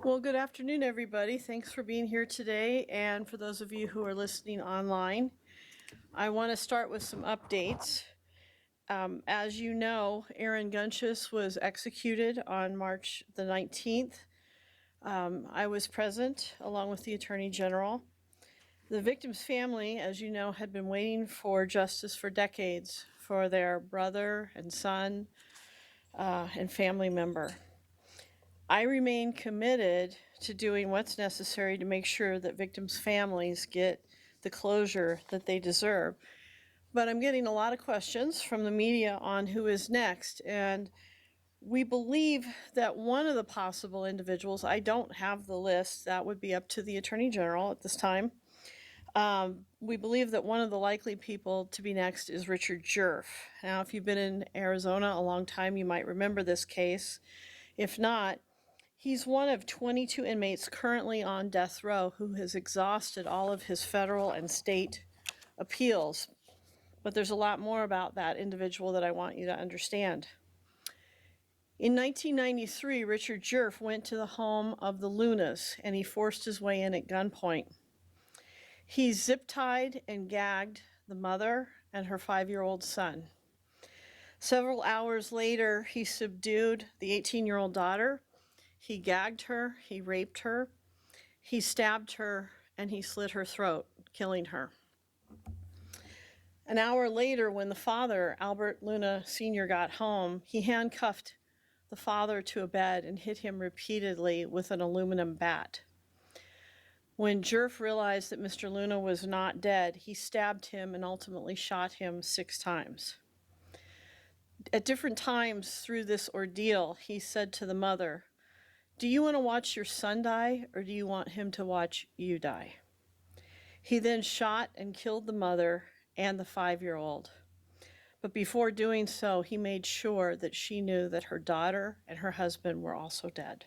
Well, good afternoon, everybody. Thanks for being here today. And for those of you who are listening online, I want to start with some updates. As you know, Aaron Gunchus was executed on March the 19th. I was present along with the Attorney General. The victim's family, as you know, had been waiting for justice for decades for their brother and son and family member. I remain committed to doing what's necessary to make sure that victims' families get the closure that they deserve. But I'm getting a lot of questions from the media on who is next. And we believe that one of the possible individuals, I don't have the list, that would be up to the Attorney General at this time. We believe that one of the likely people to be next is Richard Jerf. Now, if you've been in Arizona a long time, you might remember this case. If not, he's one of 22 inmates currently on death row who has exhausted all of his federal and state appeals. But there's a lot more about that individual that I want you to understand. In 1993, Richard Jerf went to the home of the Lunas and he forced his way in at gunpoint. He zip-tied and gagged the mother and her 5-year-old son. Several hours later, he subdued the 18-year-old daughter. He gagged her, he raped her, he stabbed her, and he slit her throat, killing her. An hour later, when the father, Albert Luna Sr., got home, he handcuffed the father to a bed and hit him repeatedly with an aluminum bat. When Jerf realized that Mr. Luna was not dead, he stabbed him and ultimately shot him 6 times. At different times through this ordeal, he said to the mother, "Do you want to watch your son die, or do you want him to watch you die?" He then shot and killed the mother and the 5-year-old. But before doing so, he made sure that she knew that her daughter and her husband were also dead.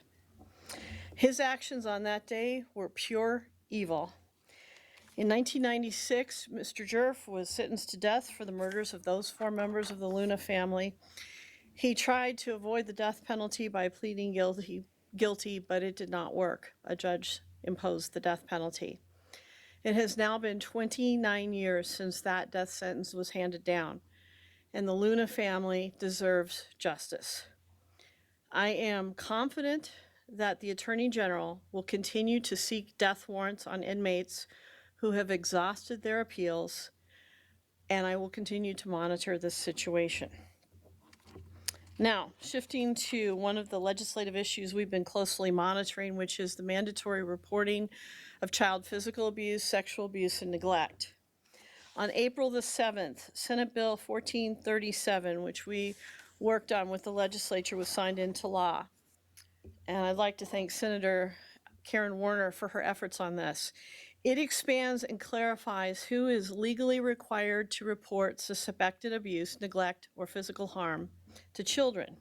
His actions on that day were pure evil. In 1996, Mr. Jerf was sentenced to death for the murders of those 4 members of the Luna family. He tried to avoid the death penalty by pleading guilty, but it did not work. A judge imposed the death penalty. It has now been 29 years since that death sentence was handed down, and the Luna family deserves justice. I am confident that the Attorney General will continue to seek death warrants on inmates who have exhausted their appeals, and I will continue to monitor this situation. Now, shifting to one of the legislative issues we've been closely monitoring, which is the mandatory reporting of child physical abuse, sexual abuse, and neglect. On April the 7th, Senate Bill 1437, which we worked on with the legislature, was signed into law. And I'd like to thank Senator Karen Warner for her efforts on this. It expands and clarifies who is legally required to report suspected abuse, neglect, or physical harm to children.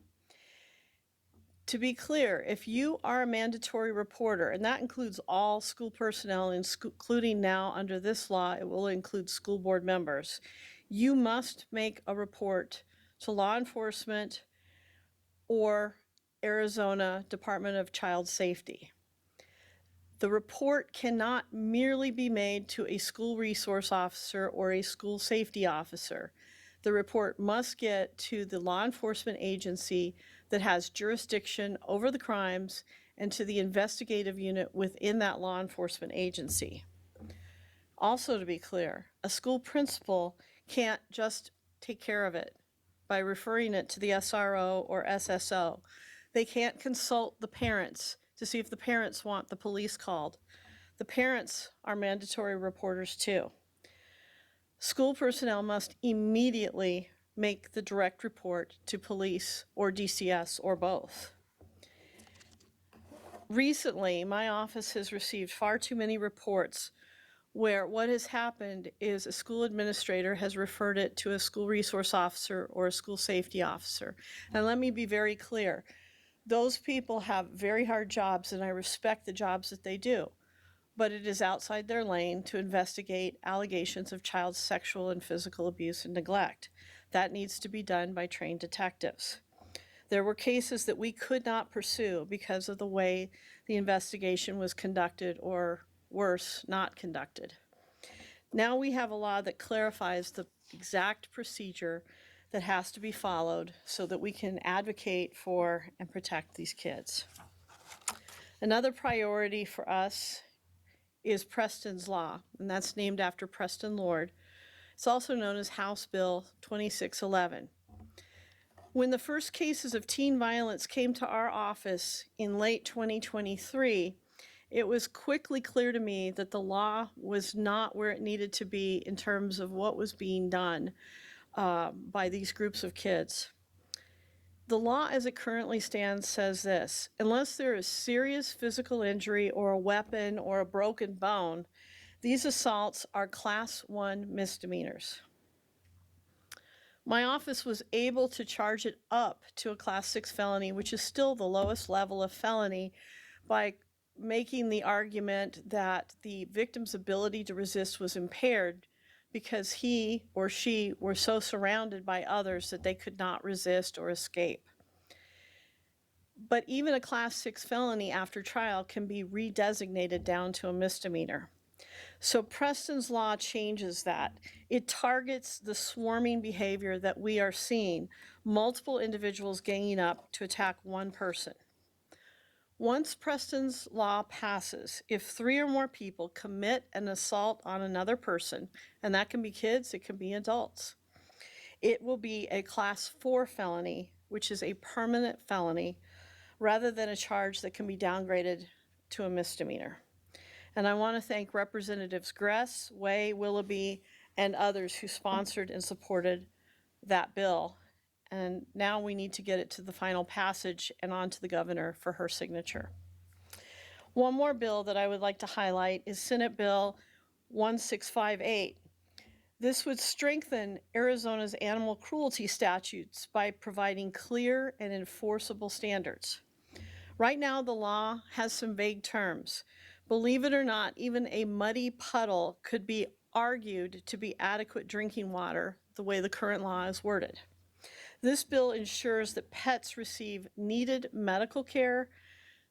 To be clear, if you are a mandatory reporter, and that includes all school personnel, including now under this law, it will include school board members, you must make a report to law enforcement or Arizona Department of Child Safety. The report cannot merely be made to a school resource officer or a school safety officer. The report must get to the law enforcement agency that has jurisdiction over the crimes and to the investigative unit within that law enforcement agency. Also, to be clear, a school principal can't just take care of it by referring it to the SRO or SSO. They can't consult the parents to see if the parents want the police called. The parents are mandatory reporters too. School personnel must immediately make the direct report to police or DCS or both. Recently, my office has received far too many reports where what has happened is a school administrator has referred it to a school resource officer or a school safety officer. And let me be very clear. Those people have very hard jobs, and I respect the jobs that they do, but it is outside their lane to investigate allegations of child sexual and physical abuse and neglect. That needs to be done by trained detectives. There were cases that we could not pursue because of the way the investigation was conducted, or worse, not conducted. Now we have a law that clarifies the exact procedure that has to be followed so that we can advocate for and protect these kids. Another priority for us is Preston's Law, and that's named after Preston Lord. It's also known as House Bill 2611. When the first cases of teen violence came to our office in late 2023, it was quickly clear to me that the law was not where it needed to be in terms of what was being done by these groups of kids. The law as it currently stands says this: unless there is serious physical injury or a weapon or a broken bone, these assaults are Class 1 misdemeanors. My office was able to charge it up to a Class 6 felony, which is still the lowest level of felony, by making the argument that the victim's ability to resist was impaired because he or she were so surrounded by others that they could not resist or escape. But even a Class 6 felony after trial can be redesignated down to a misdemeanor. So Preston's Law changes that. It targets the swarming behavior that we are seeing, multiple individuals ganging up to attack one person. Once Preston's Law passes, if 3 or more people commit an assault on another person, and that can be kids, it can be adults, it will be a Class 4 felony, which is a permanent felony, rather than a charge that can be downgraded to a misdemeanor. And I want to thank Representatives Gress, Way, Willoughby, and others who sponsored and supported that bill. And now we need to get it to the final passage and on to the governor for her signature. One more bill that I would like to highlight is Senate Bill 1658. This would strengthen Arizona's animal cruelty statutes by providing clear and enforceable standards. Right now, the law has some vague terms. Believe it or not, even a muddy puddle could be argued to be adequate drinking water the way the current law is worded. This bill ensures that pets receive needed medical care,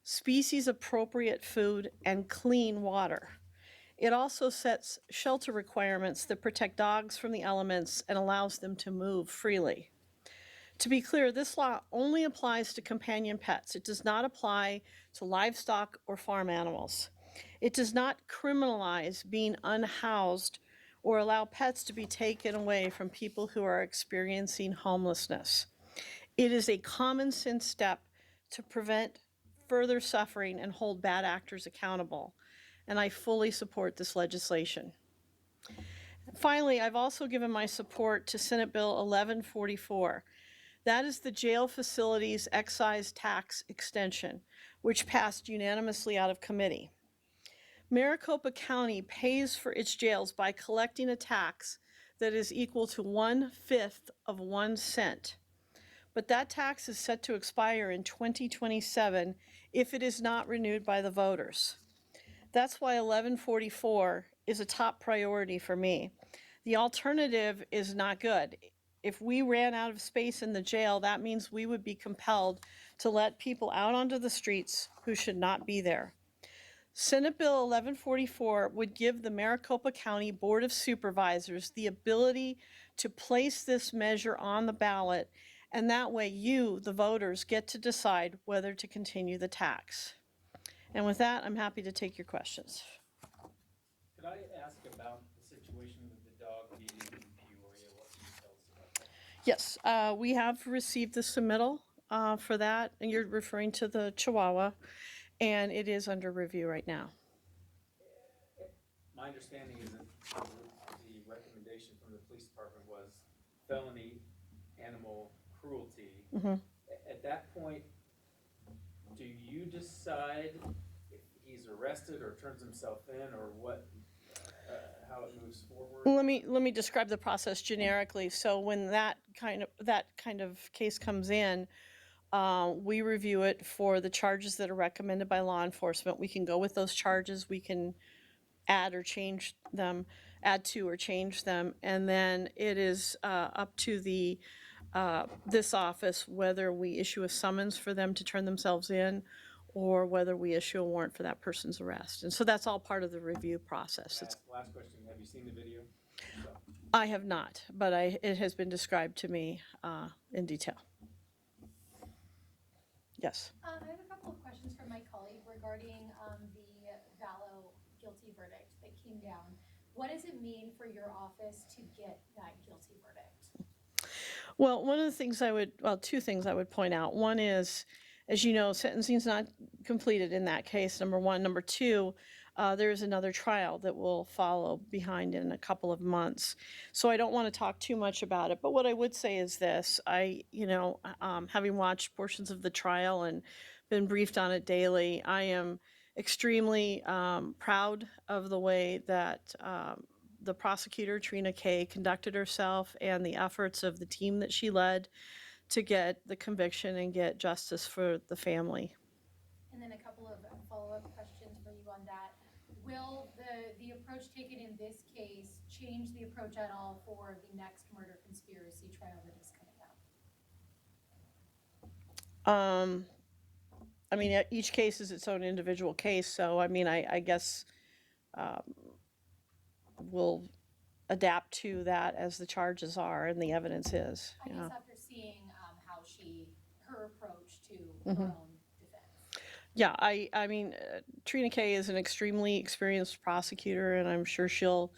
species-appropriate food, and clean water. It also sets shelter requirements that protect dogs from the elements and allows them to move freely. To be clear, this law only applies to companion pets. It does not apply to livestock or farm animals. It does not criminalize being unhoused or allow pets to be taken away from people who are experiencing homelessness. It is a common sense step to prevent further suffering and hold bad actors accountable, and I fully support this legislation. Finally, I've also given my support to Senate Bill 1144. That is the jail facilities excise tax extension, which passed unanimously out of committee. Maricopa County pays for its jails by collecting a tax that is equal to 1/5 of 1 cent. But that tax is set to expire in 2027 if it is not renewed by the voters. That's why 1144 is a top priority for me. The alternative is not good. If we ran out of space in the jail, that means we would be compelled to let people out onto the streets who should not be there. Senate Bill 1144 would give the Maricopa County Board of Supervisors the ability to place this measure on the ballot, and that way you, the voters, get to decide whether to continue the tax. And with that, I'm happy to take your questions. Could I ask about the situation with the dog being in Peoria? What can you tell us about that? Yes, we have received the submittal for that, and you're referring to the Chihuahua, and it is under review right now. My understanding is that the recommendation from the police department was felony animal cruelty. Mm-hmm. At that point, do you decide if he's arrested or turns himself in, or what, how it moves forward? Let me describe the process generically. So when that kind of case comes in, we review it for the charges that are recommended by law enforcement. We can go with those charges. We can add or change them, add to or change them, and then it is up to the this office whether we issue a summons for them to turn themselves in or whether we issue a warrant for that person's arrest. And so that's all part of the review process. Last question, have you seen the video yourself? I have not, but it has been described to me in detail. Yes. I have a couple of questions from my colleague regarding the Vallow guilty verdict that came down. What does it mean for your office to get that guilty verdict? Well, two things I would point out. One is, as you know, sentencing is not completed in that case, number one. Number two, there is another trial that will follow behind in a couple of months. So I don't want to talk too much about it. But what I would say is this: having watched portions of the trial and been briefed on it daily, I am extremely proud of the way that the prosecutor, Trina Kay, conducted herself and the efforts of the team that she led to get the conviction and get justice for the family. And then a couple of follow-up questions for you on that. Will the approach taken in this case change the approach at all for the next murder conspiracy trial that is coming up? I mean, each case is its own individual case, so I mean, I guess we'll adapt to that as the charges are and the evidence is. I guess after seeing how her approach to her own defense. Yeah, I mean, Trina Kay is an extremely experienced prosecutor, and I'm sure she'll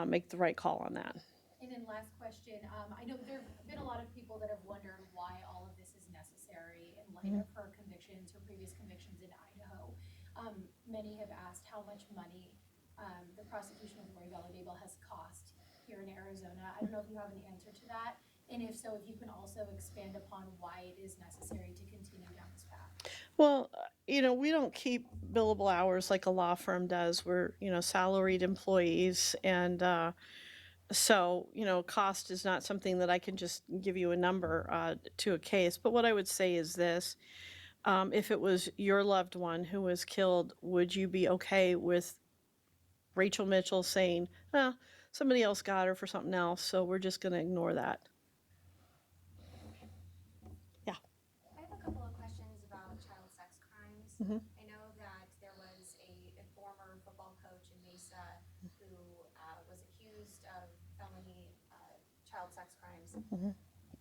make the right call on that. And then last question, I know there have been a lot of people that have wondered why all of this is necessary in light of her convictions, her previous convictions in Idaho. Many have asked how much money the prosecution of Lori Vallow has cost here in Arizona. I don't know if you have an answer to that, and if so, if you can also expand upon why it is necessary to continue down this path. Well, we don't keep billable hours like a law firm does. We're, salaried employees. And so, cost is not something that I can just give you a number to a case. But what I would say is this. If it was your loved one who was killed, would you be okay with Rachel Mitchell saying, somebody else got her for something else, so we're just going to ignore that? I have a couple of questions about child sex crimes. I know that there was a former football coach in Mesa who was accused of felony child sex crimes.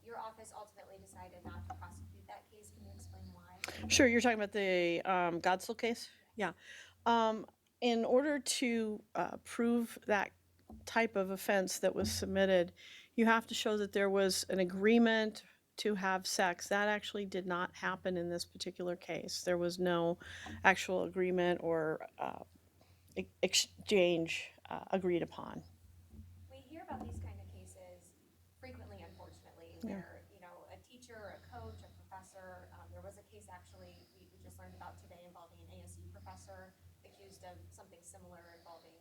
Your office ultimately decided not to prosecute that case. Can you explain why? Sure, you're talking about the Godsell case? Yeah. In order to prove that type of offense that was submitted, you have to show that there was an agreement to have sex. That actually did not happen in this particular case. There was no actual agreement or exchange agreed upon. We hear about these kind of cases frequently, unfortunately, where, a teacher, a coach, a professor, there was a case actually we just learned about today involving an ASU professor accused of something similar involving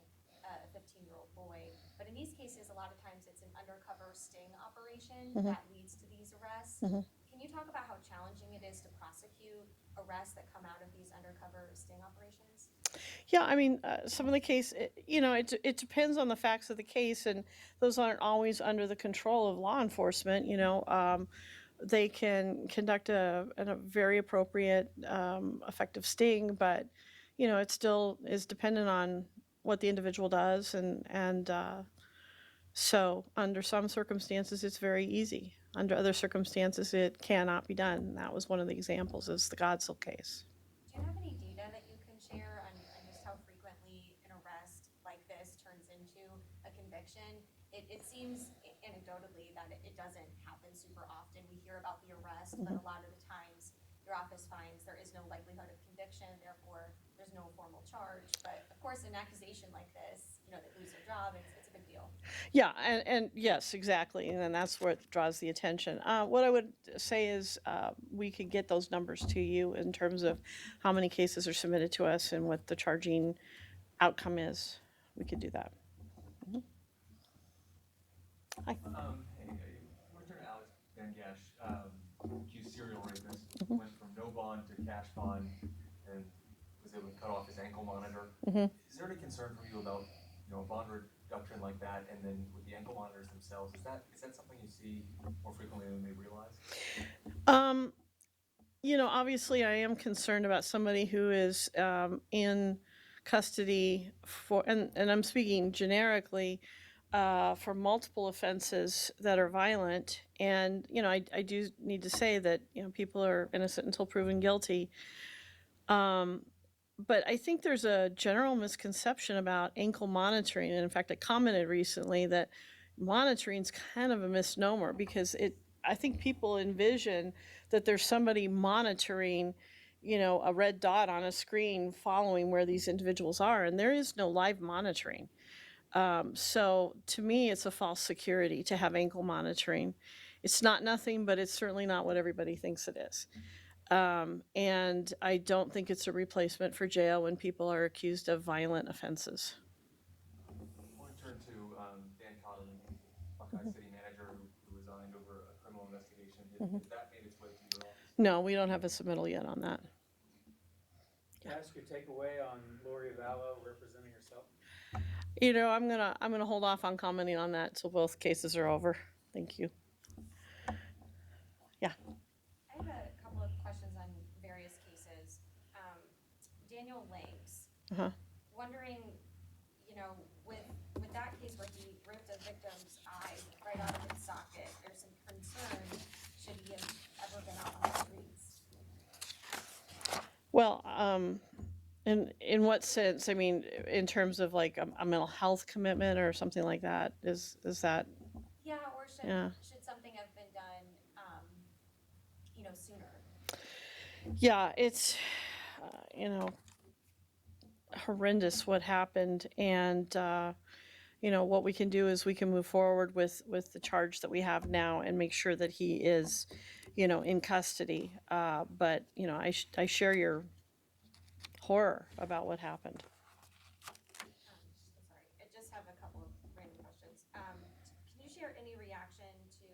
a 15-year-old boy. But in these cases, a lot of times it's an undercover sting operation that leads to these arrests. Can you talk about how challenging it is to prosecute arrests that come out of these undercover sting operations? Yeah, I mean, some of the case, it depends on the facts of the case, and those aren't always under the control of law enforcement. They can conduct a very appropriate, effective sting, but it still is dependent on what the individual does, and so under some circumstances it's very easy. Under other circumstances, it cannot be done. That was one of the examples, is the Godsell case. Do you have any data that you can share on just how frequently an arrest like this turns into a conviction? It seems anecdotally that it doesn't happen super often. We hear about the arrest, but a lot of the times your office finds there is no likelihood of conviction, therefore there's no formal charge. But of course, an accusation like this, they lose their job, it's a big deal. Yeah, and yes, exactly, and then that's what draws the attention. What I would say is we could get those numbers to you in terms of how many cases are submitted to us and what the charging outcome is. We could do that. Hi. Hey, Lieutenant Alex Bengash, accused serial rapist, went from no bond to cash bond and was able to cut off his ankle monitor. Is there any concern for you about, a bond doctrine like that, and then with the ankle monitors themselves, is that something you see more frequently than they realize? Um, obviously, I am concerned about somebody who is in custody for, and I'm speaking generically, for multiple offenses that are violent. And, I do need to say that, people are innocent until proven guilty. But I think there's a general misconception about ankle monitoring. And in fact, I commented recently that monitoring is kind of a misnomer because I think people envision that there's somebody monitoring, a red dot on a screen following where these individuals are, and there is no live monitoring. So to me, it's a false security to have ankle monitoring. It's not nothing, but it's certainly not what everybody thinks it is. And I don't think it's a replacement for jail when people are accused of violent offenses. I want to turn to Dan Cotterly, Buckeye City manager who resigned over a criminal investigation. Has that made its way to your office? No, we don't have a submittal yet on that. Can I ask your takeaway on Lori Vallow representing herself? I'm gonna hold off on commenting on that till both cases are over. Thank you. I have a couple of questions on various cases. Daniel Langs, Uh-huh. wondering, with that case where he ripped a victim's eye right out of its socket, there's some concern, should he have ever been out on the streets? Well, in what sense? I mean, in terms of like a mental health commitment or something like that. Is that? Yeah, or should Yeah. should something have been done, sooner? Yeah, it's horrendous what happened, and what we can do is we can move forward with the charge that we have now and make sure that he is in custody. But I share your horror about what happened. Sorry, I just have a couple of random questions. Can you share any reaction to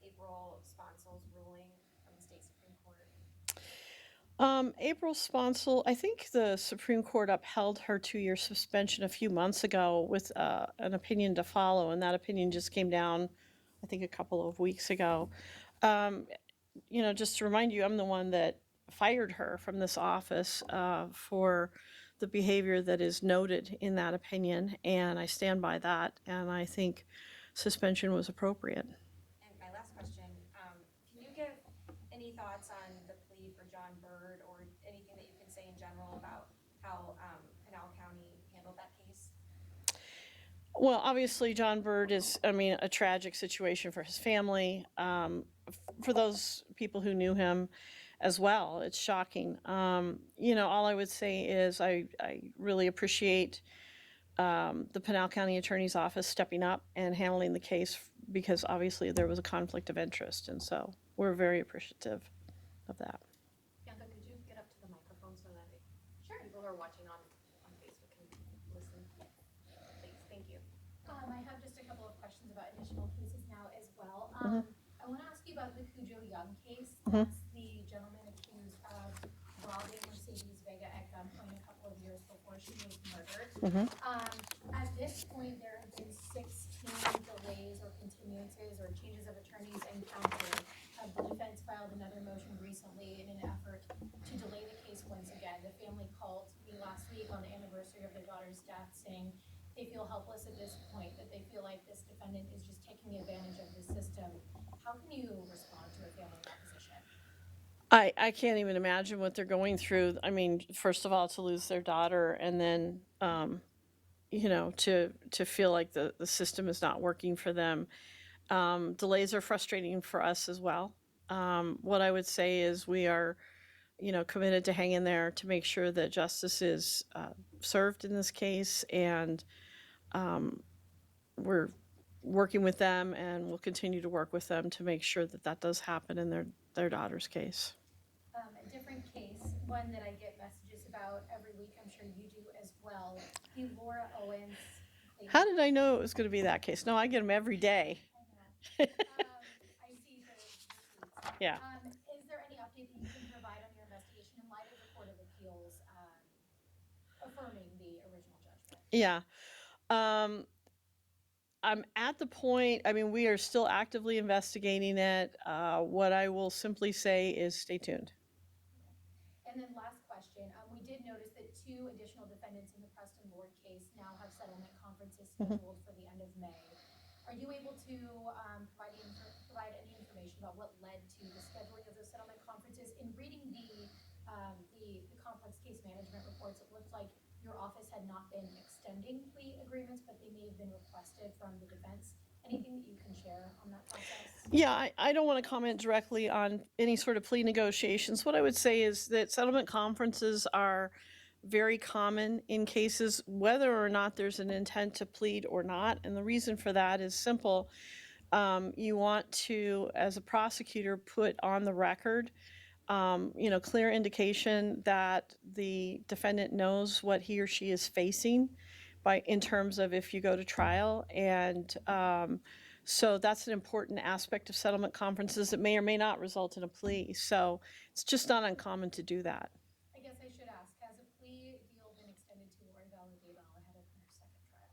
April Sponsel's ruling from the state Supreme Court? April Sponsel, I think the Supreme Court upheld her 2-year suspension a few months ago with an opinion to follow, and that opinion just came down, I think, a couple of weeks ago. Just to remind you, I'm the one that fired her from this office for the behavior that is noted in that opinion, and I stand by that, and I think suspension was appropriate. And my last question, can you give any thoughts on the plea for John Bird or anything that you can say in general about how Pinal County handled that case? Well, obviously, John Bird is, a tragic situation for his family, for those people who knew him as well. It's shocking. All I would say is I really appreciate the Pinal County Attorney's Office stepping up and handling the case because obviously there was a conflict of interest, and so we're very appreciative of that. Bianca, could you get up to the microphone so that people who are watching on Facebook can listen? Please, thank you. I have just a couple of questions about additional cases now as well. I want to ask you about the Cujo Young case. That's the gentleman accused of robbing Mercedes Vega at gunpoint a couple of years before she was murdered. At this point, there have been 16 delays or continuances or changes of attorneys and counsel. The defense filed another motion recently in an effort to delay the case once again. The family called me last week on the anniversary of their daughter's death saying they feel helpless at this point, that they feel like this defendant is just taking advantage of the system. How can you respond to a family in that position? I can't even imagine what they're going through. I mean, first of all, to lose their daughter, and then to feel like the system is not working for them. Delays are frustrating for us as well. What I would say is we are, committed to hang in there to make sure that justice is served in this case, and we're working with them, and we'll continue to work with them to make sure that that does happen in their daughter's case. A different case, one that I get messages about every week, I'm sure you do as well. The Laura Owens. How did I know it was going to be that case? No, I get them every day. I see the receipts. Yeah. Is there any update that you can provide on your investigation in light of the Court of Appeals affirming the original judgment? Yeah. I'm at the point, I mean, we are still actively investigating it. What I will simply say is stay tuned. And then last question, we did notice that 2 additional defendants in the Preston Lord case now have settlement conferences scheduled for the end of May. Are you able to provide any information about what led to the scheduling of those settlement conferences? In reading the complex case management reports, it looked like your office had not been extending plea agreements, but they may have been requested from the defense. Anything that you can share on that process? Yeah, I don't want to comment directly on any sort of plea negotiations. What I would say is that settlement conferences are very common in cases, whether or not there's an intent to plead or not. And the reason for that is simple. You want to, as a prosecutor, put on the record, clear indication that the defendant knows what he or she is facing in terms of if you go to trial. And so that's an important aspect of settlement conferences that may or may not result in a plea. So it's just not uncommon to do that. I guess I should ask, has a plea deal been extended to or invalidated ahead of her second trial?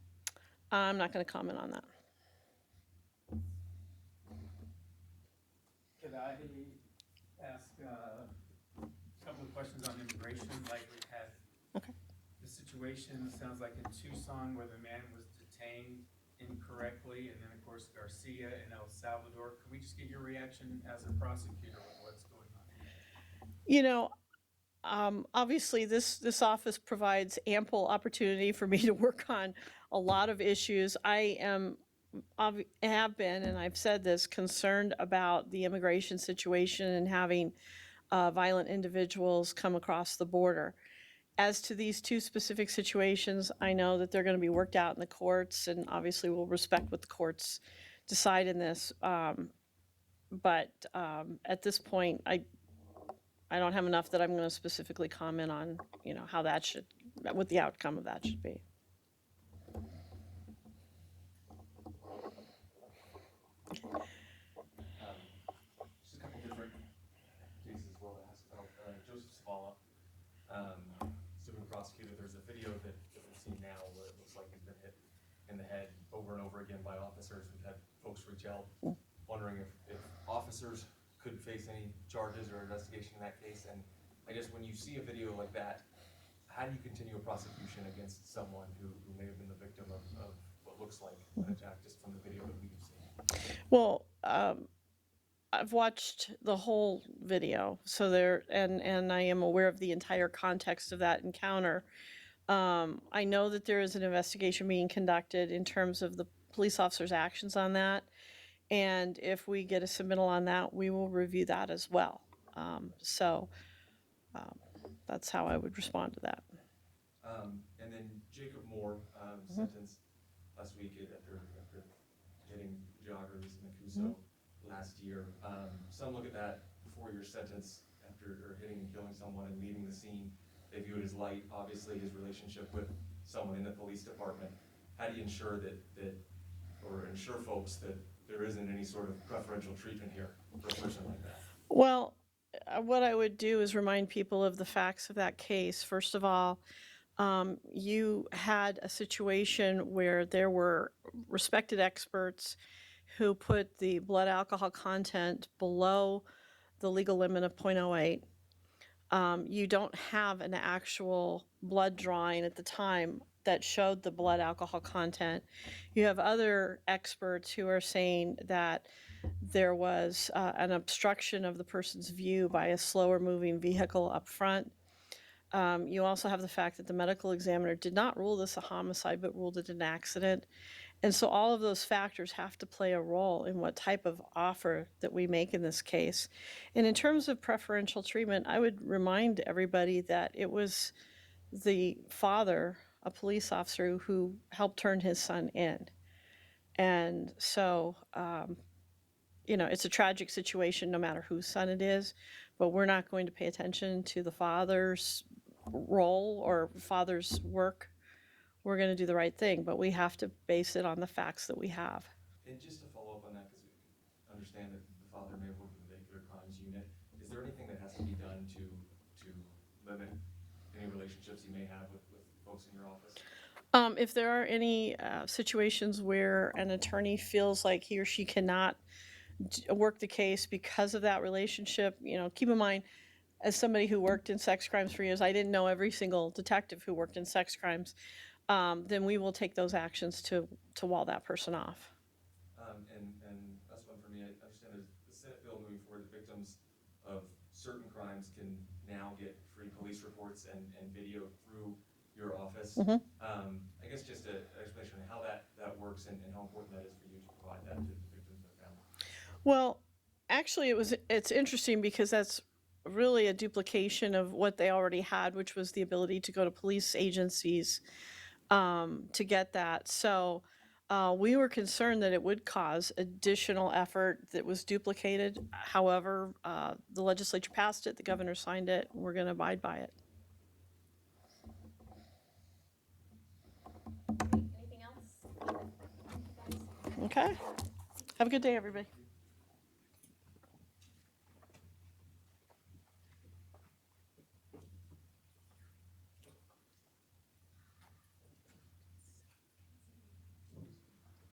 I'm not going to comment on that. Could I ask a couple of questions on immigration, like we had Okay. the situation, sounds like in Tucson, where the man was detained incorrectly, and then of course Garcia in El Salvador. Can we just get your reaction as a prosecutor with what's going on? You know, obviously this office provides ample opportunity for me to work on a lot of issues. I have been, and I've said this, concerned about the immigration situation and having violent individuals come across the border. As to these 2 specific situations, I know that they're going to be worked out in the courts, and obviously we'll respect what the courts decide in this. But at this point, I don't have enough that I'm going to specifically comment on, how what the outcome of that should be. Just a couple different cases as well that has to help. Joseph Zavala, civil prosecutor, there's a video that we've seen now where it looks like he's been hit in the head over and over again by officers. We've had folks reach out wondering if officers could face any charges or investigation in that case. And I guess when you see a video like that, how do you continue a prosecution against someone who may have been the victim of what looks like an attack just from the video that we've seen? Well, I've watched the whole video, so and I am aware of the entire context of that encounter. I know that there is an investigation being conducted in terms of the police officer's actions on that, and if we get a submittal on that, we will review that as well. That's how I would respond to that. And then Jacob Moore, sentenced last week after hitting joggers in Mancuso last year. Some look at that 4-year sentence after hitting and killing someone and leaving the scene. They view it as light. Obviously, his relationship with someone in the police department. How do you ensure ensure folks that there isn't any sort of preferential treatment here for a person like that? Well, what I would do is remind people of the facts of that case. First of all, you had a situation where there were respected experts who put the blood alcohol content below the legal limit of 0.08. You don't have an actual blood drawing at the time that showed the blood alcohol content. You have other experts who are saying that there was an obstruction of the person's view by a slower moving vehicle up front. You also have the fact that the medical examiner did not rule this a homicide, but ruled it an accident. And so all of those factors have to play a role in what type of offer that we make in this case. And in terms of preferential treatment, I would remind everybody that it was the father, a police officer, who helped turn his son in. And so, it's a tragic situation no matter whose son it is, but we're not going to pay attention to the father's role or father's work. We're going to do the right thing, but we have to base it on the facts that we have. And just to follow up on that, because we understand that the father may have worked with the vehicular crimes unit, is there anything that has to be done to limit any relationships you may have with folks in your office? If there are any situations where an attorney feels like he or she cannot work the case because of that relationship, keep in mind, as somebody who worked in sex crimes for years, I didn't know every single detective who worked in sex crimes. Then we will take those actions to wall that person off. And that's one for me. I understand there's the Senate bill moving forward. The victims of certain crimes can now get free police reports and video through your office. I guess just an explanation of how that works and how important that is for you to provide that to the victims and their families. Well, actually, it's interesting because that's really a duplication of what they already had, which was the ability to go to police agencies to get that. So we were concerned that it would cause additional effort that was duplicated. However, the legislature passed it, the governor signed it, we're going to abide by it. Anything else? Okay. Have a good day, everybody.